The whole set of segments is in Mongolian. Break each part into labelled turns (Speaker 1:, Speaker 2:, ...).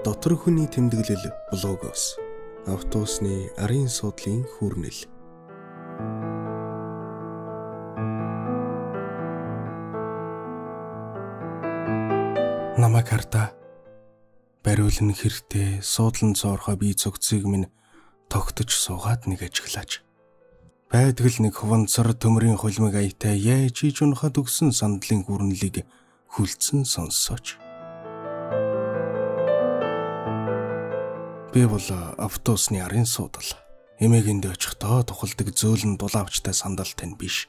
Speaker 1: Дотор хүний тэмдэглэл блогоос автобусны арын суудлын хүрнэл. Намайг хартаа бариулн хэртээ суудлан цоорхоо бие цогцыг минь тогтож суугаад нэг ажиглаач. Байдгал нэг хуванцар төмрийн хулмиг аятай яаж хийж унахад өгсөн сандлын хүрнэлийг хүлцэн сонсооч. Би бол автобусны арын суудал. Эмээгэнд очихдоо тухалдаг зөөлөн дулаавчтай сандалтай нь биш.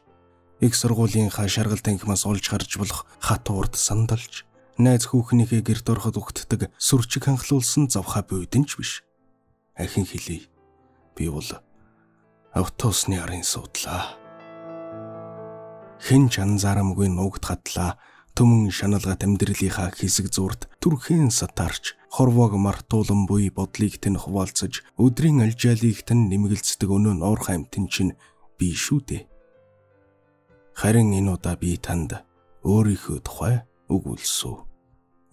Speaker 1: Их сургуулийнхаа шаргал танхимаас олж гарч болох хат урд сандалж, найз хүүхнийхээ гэрт ороход угтдаг сүрчиг ханхлуулсан завхаа бүйдэнч биш. Ахин хэлий. Би бол автобусны арын суудлаа. Хэн ч анзаарамгүй нуугд хадлаа. Төмөн шаналгат амьдралынхаа хэсэг зурд түрхэн сатарч хорвоог мартуулан буй бодлыг тань хуваалцаж өдрийн алжаалыг тань нэмгэлцдэг өнөө нуурхай амтэн чинь би шүү дээ. Харин энэ удаа би танд өөрийнхөө тухай өгүүлсүү.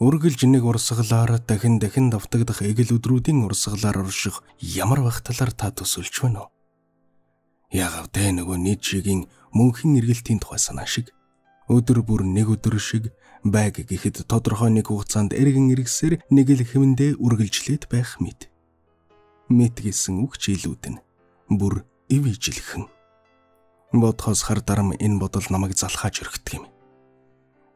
Speaker 1: Үргэлж нэг урсгалаар дахин давтагдах эгэл өдрүүдийн урсгалаар орших ямар багтлаар та төсөлж байна уу? Ягав тэ нөгөө нийтшигийн мөнхийн эргэлтийн тухай санаа шиг. Өдөр бүр нэг өдөр шиг байг гэхэд тодорхой нэг хугацаанд эргэн эргэсээр нэг л хэвэндээ үргэлжлээд байх мэт. Мэт гэсэн үг чийлүүд нь бүр ив ижилхэн. Бодхоос хар дарам энэ бодол намайг залхааж өргөдөг юм.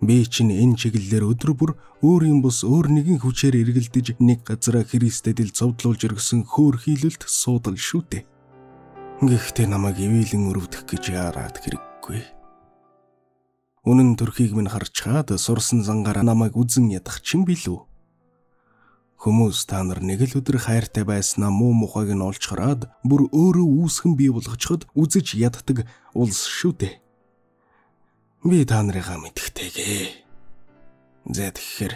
Speaker 1: Би чинь энэ чиглэлээр өдөр бүр өөрийн бус өөр нэгэн хүчээр эргэлдэж нэг газараа Христэд ил зовдлуулж өргөсөн хөөр хийлэлт суудал шүү дээ. Гэхдээ намайг ивэлэн өрөвдөх гэж яарад хэрэггүй. Үнэн төрхийг минь харчаад сурсан зангаар намайг үзэн ядах чинь билүү. Хүмүүс та нар нэг л өдөр хайртай байснаа муу мухайг нь олж хараад бүр өөрөө үүсгэн бий болгочход үзэж яддаг улс шүү дээ. Би та нарыгаа мэдхтэйгээ. За тэгэхээр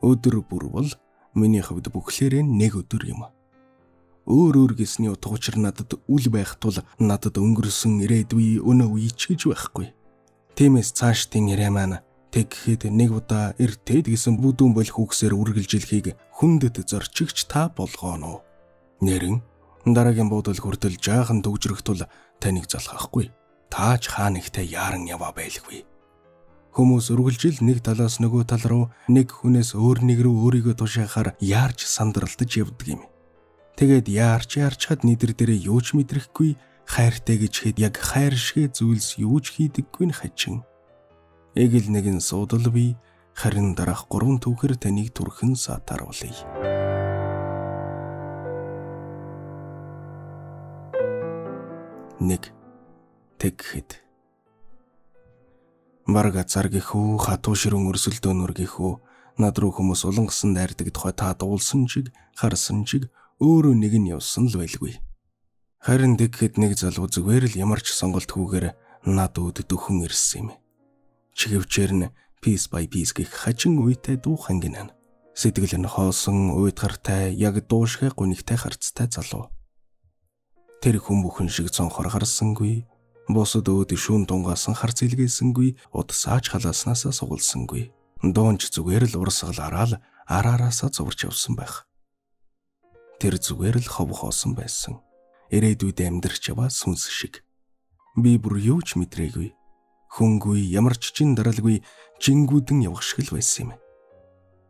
Speaker 1: өдөр бүр бол миний хувьд бүхлээрээ нэг өдөр юм. Өөр гэсний утга учир надад үл байх тул надад өнгөрсөн ирээдүй өнөө үе ч гэж байхгүй. Тиймээс цаашдын яриа маань тэгэхэд нэг удаа эртээд гэсэн бүдүүн болох үгсээр үргэлжилхийг хүндэт зорчигч та болгооно. Нэрэн дараагийн буудал хүртэл жаахан төгжрөх тул таныг залхахгүй. Таач хаа нэгтэй яаран яваа байлгүй. Хүмүүс үргэлжил нэг талаас нөгөө тал руу нэг хүнээс өөр нэг рүү өөрийгөө тушаахаар яарч сандралтаж явдаг юм. Тэгээд яарчхад нидэр дээрээ юу ч мэдрэхгүй. Хайртай гэж хэд яг хайр шигэ зүйлс юу ч хийдэггүй нь хачин. Эгэл нэгэн суудал би харин дараах 3 түүхээр таныг түрхэн сатааруулъя. Нэг тэгхэд барга цар гэхүү хатуу ширүүн өрсөлдөөнөр гэхүү над руу хүмүүс улангасан дайрдаг тухай та дуулсан чиг харсан чиг өөрөө нэг нь явсан л байлгүй. Харин тэгэхэд нэг залуу зүгээр л ямар ч сонголтгүйгээр над өд дөхөн ирсэн юм. Чигэвчээр нь piece by piece гэх хачин үйтэй дуухан гинэн. Сэтгэл нь хоосон, уйдгартай, яг дуушхай гунигтай харцтай залуу. Тэр хүн бүхэн шиг цонхор харсангүй, бусад өд шүүн дунгаасан хар зэлгээсэнгүй, удсаач халааснасаа сугалсангүй. Дуунч зүгээр л урсгалаараа л араараасаа зурч явсан байх. Тэр зүгээр л хов хоосон байсан. Ирээдүйд амьдарч яваа сүнс шиг. Би бүр юу ч мэдрээгүй. Хөнгүй ямар ч чин даралгүй жингүүдэн явах шиг л байсан юм.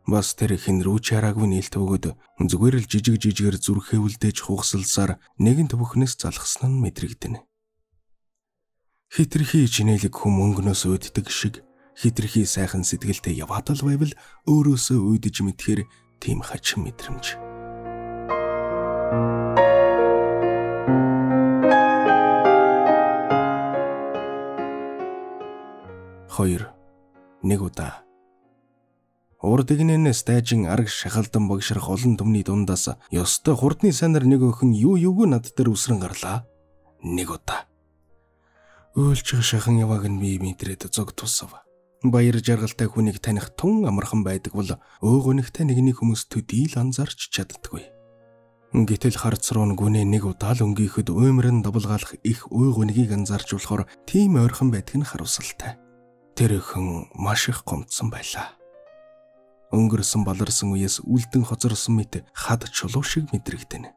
Speaker 1: Бас тэр хэн рүү ч хараагүй нээлт өгöd зүгээр л жижигээр зүрхэвлдэж хугсалсаар нэгэн төвхнөөс залхсан нь мэдрэгдэнэ. Хитрхи чинэлэг хүм өнгнөөс өөддөг шиг хитрхи сайхан сэтгэлтэй яваад л байвал өөрөөсөө үйдэж мэдхээр тийм хачин мэдрэмж. Хоёр нэг удаа урд игнэнээс дайжин арга шахалдан багшрах олон түмний дундаас ёстой хурдны сайнар нэг өхөн юуг над дээр үсрэн гарлаа. Нэг удаа өөлж шахан явааг нь би мэдрээд зог тусав. Баяр жаргалтай хүнийг таних тун амархан байдаг бол өөгөнигтэй нэгний хүмүүс төдийл анзаарч чаддаггүй. Гэтэл харц руу гүнээ нэг удаа л өнгөөхөд уймран давлгаалах их өөгөнийг анзаарч болохоор тийм ойрхон байдг нь харуулсалтай. Тэр өхөн маш их гомдсон байлаа. Өнгөрсөн баларсан үеэс үлдэн хоцорсон мэт хад чулуу шиг мэдрэгдэнэ.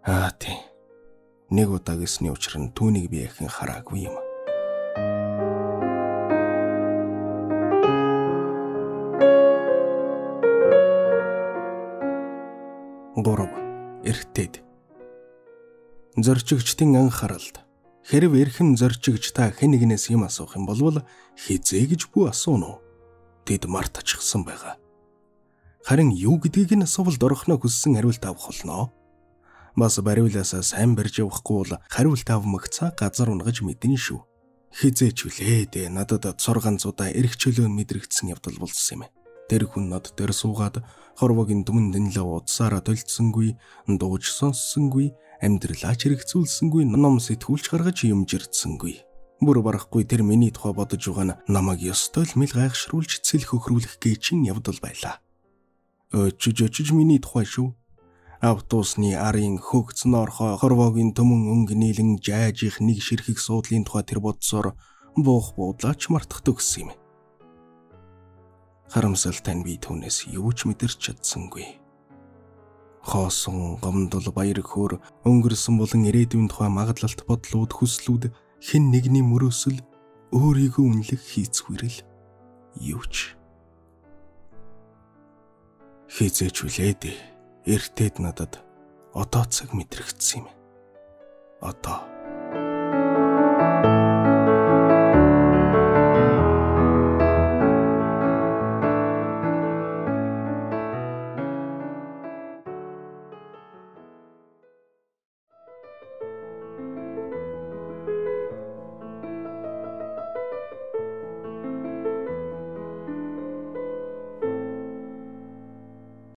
Speaker 1: Тийм. Нэг удаа гэсний учир нь түүнийг би яхин хараагүй юм. Эртээд. Зорчигчдын анхааралд. Хэрв эрхэм зорчигч та хэн нэгнээс юм асуух юм бол хизээ гэж бүү асууна уу? Тэд мартчихсан байгаа. Харин юу гэдгийг нь асуулт орохноо хүссэн хариулт авах болно. Бас бариулаасаа сайн барьж явахгүй бол хариулт авмагцаа газар унгаж мэднэ шүү. Хизээч үлээ надад цорганцуудаа эрх чөлөө мэдрэгдсэн явдал болсон юм. Тэр хүн над дээр суугаад хорвогийн дүмэн дэнлээ удсаараа толцсонгүй, дууж сонссонгүй, амьдралаа чирэгцүүлсэнгүй, ном сэтгүүлч гаргаж юмжирдсэнгүй. Бүр барахгүй тэр миний тухай бодож байгаа нь намайг ёстой л мэл гайхшруулж цэл хөхрүүлэх гээчин явдал байлаа. Очиж миний тухай шүү. Автобусны арын хөгцөн орхоо хорвогийн төмөн өнгө нийлэн жайж их нэг ширхэг суудлын тухай тэр бодсоор буух буудлаач мартах төгссөн юм. Харамсалтай нь би түүнээс юу ч мэдэрч чадсангүй. Хоосон гомдол баяр хөөр өнгөрсөн болон ирээдүйн тухай магадлалт бодлууд хүслүүд хэн нэгний мөрөөсөл өөрийгөө үнэлэх хийцгүүрэл юуч. Хизээч үлээд эртээд надад одоо цаг мэдрэгдсэн юм. Одоо